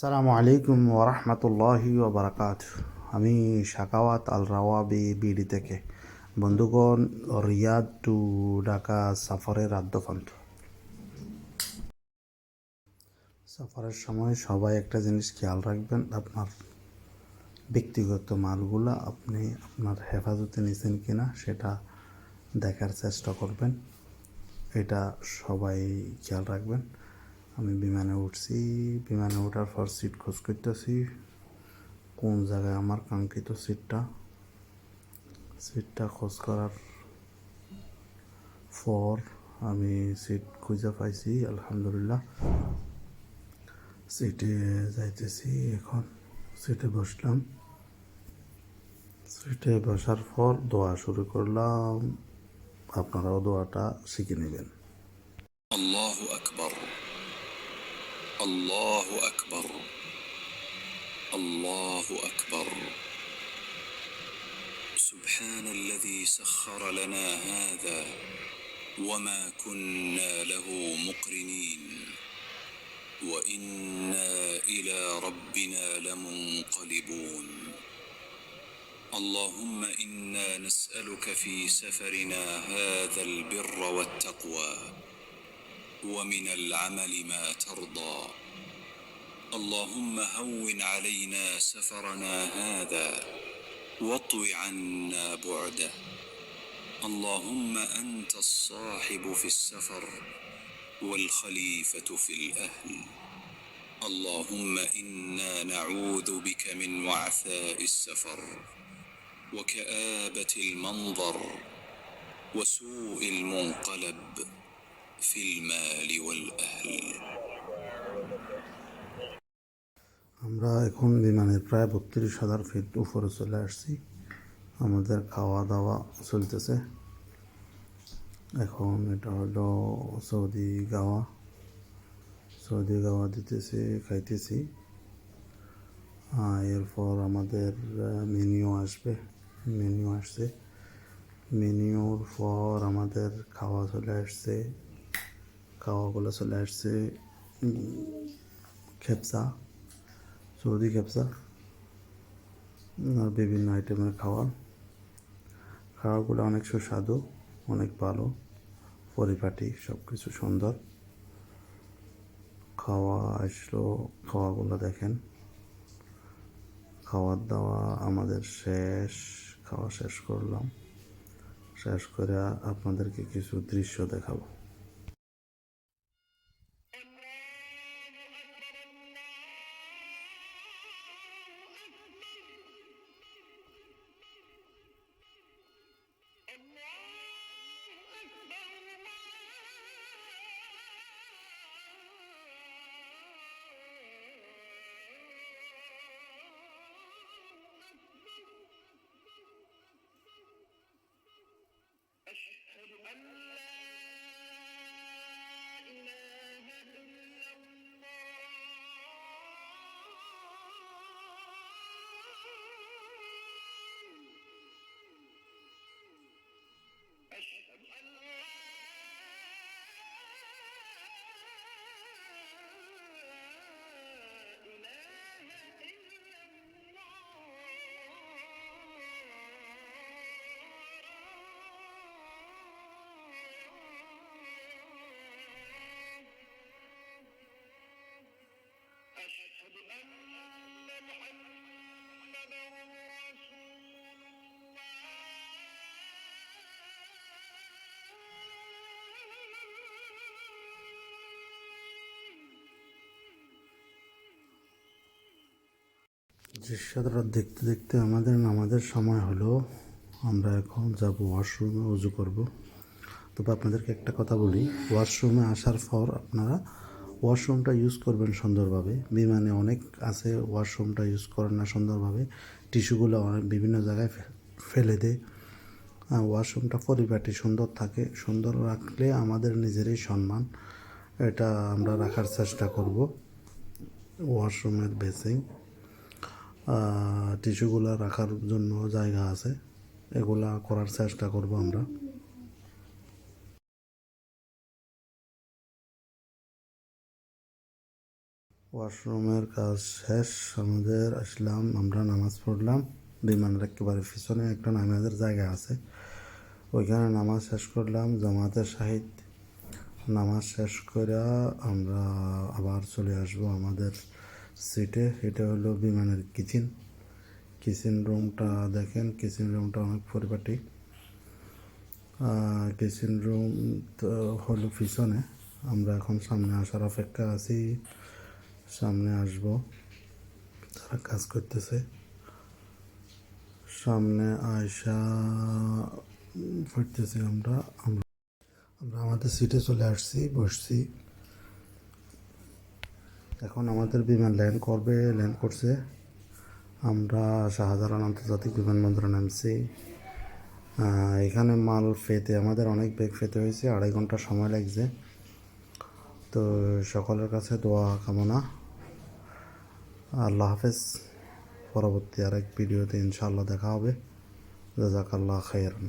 আসসালামু আলাইকুম ওরহমতুল্লাহি ওবরাকাত। আমি শাকাওয়াত আল রাওয়াবি বিডি থেকে। বন্ধুগণ, রিয়াদ টু ঢাকা সফরের আদ্যপান্ত। সফরের সময় সবাই একটা জিনিস খেয়াল রাখবেন, আপনার ব্যক্তিগত মালগুলো আপনি আপনার হেফাজতে নিছেন কিনা সেটা দেখার চেষ্টা করবেন। এটা সবাই খেয়াল রাখবেন। আমি বিমানে উঠছি, বিমানে ওঠার পর সিট খোঁজ করতেছি কোন জায়গায় আমার কাঙ্ক্ষিত সিটটা খোঁজ করার পর আমি সিট খুঁজে পাইছি, আলহামদুলিল্লাহ। সিটে যাইতেছি, এখন সিটে বসলাম। সিটে বসার পর দোয়া শুরু করলাম। আপনারাও দোয়াটা শিখে নেবেন। আল্লাহু আকবার, আল্লাহু আকবার, আল্লাহু আকবার। সুবহানাল্লাযী সাখখারা লানা হাযা ওয়া মা কুন্না লাহু মুকরিনিন ওয়া ইন্না ইলা রাব্বিনা লামুনকালিবুন। اللهم إنا نسألك في سفرنا هذا البر والتقوى ومن العمل ما ترضى. اللهم هون علينا سفرنا هذا واطو عنا بعده. اللهم أنت الصاحب في السفر والخليفة في الأهل. اللهم إنا نعوذ بك من وعثاء السفر وكآبة المنظر وسوء المنقلب في المال والأهل. আমরা এখন বিমানের প্রায় 32,000 ফিট উপরে চলে আসছি। আমাদের খাওয়া দাওয়া চলতেছে। এখন এটা হলো সৌদি গাওয়া দিতেছি, খাইতেছি। এরপর আমাদের মেনিউ আসছে। মেনিউর পর আমাদের খাওয়াগুলো চলে আসছে। খেপসা, সৌদি খেপসা আর বিভিন্ন আইটেমের খাওয়াগুলো অনেক সুস্বাদু, অনেক ভালো, পরিপাটি, সব কিছু সুন্দর। খাওয়া আসলো, খাওয়াগুলো দেখেন। খাওয়ার দাওয়া আমাদের খাওয়া শেষ করলাম। শেষ করে আপনাদেরকে কিছু দৃশ্য দেখাবো। أشهد أن لا إله إلا الله. أشهد أن لا إله إلا أشهد أن محمدا رسول দৃশ্যটা দেখতে দেখতে আমাদের নামাজের সময় হলো। আমরা এখন যাব ওয়াশরুমে, উজু করব। তবে আপনাদেরকে একটা কথা বলি, ওয়াশরুমে আসার পর আপনারা ওয়াশরুমটা ইউজ করবেন সুন্দরভাবে। বিমানে অনেক আছে ওয়াশরুমটা ইউজ করেন না সুন্দরভাবে, টিস্যুগুলো অনেক বিভিন্ন জায়গায় ফেলে দেয়। ওয়াশরুমটা পরিপাটি সুন্দর থাকে, সুন্দর রাখলে আমাদের নিজেরই সম্মান। এটা আমরা রাখার চেষ্টা করব। ওয়াশরুমের বেসিং, টিস্যুগুলো রাখার জন্য জায়গা আছে, এগুলা করার চেষ্টা করব আমরা। ওয়াশরুমের কাজ শেষ, আমাদের আসলাম, আমরা নামাজ পড়লাম। বিমানের একেবারে পিছনে একটা নামাজের জায়গা আছে, ওইখানে নামাজ শেষ করলাম জামাতের সাহিত। নামাজ শেষ করে আমরা আবার চলে আসবো আমাদের সিটে। এটা হলো বিমানের কিচেন রুমটা দেখেন, কিচেন রুমটা অনেক পরিপাটি। কিচেন রুম হলো পিছনে। আমরা এখন সামনে আসার অপেক্ষা আছি, সামনে আসব, তারা কাজ করতেছে। সামনে আয়সা পড়তেছি আমরা আমরা আমরা আমাদের সিটে চলে আসছি, বসছি। এখন আমাদের বিমান ল্যান্ড করছে। আমরা শাহজালাল আন্তর্জাতিক বিমানবন্দরে নামছি। এখানে মাল ফেতে আমাদের অনেক বেগ ফেতে হয়েছে, 2.5 ঘন্টা সময় লাগছে। তো সকলের কাছে দোয়া কামনা। আল্লাহ হাফেজ। পরবর্তী আরেক ভিডিওতে ইনশাআল্লাহ দেখা হবে। জাযাকাল্লাহ খাইরান।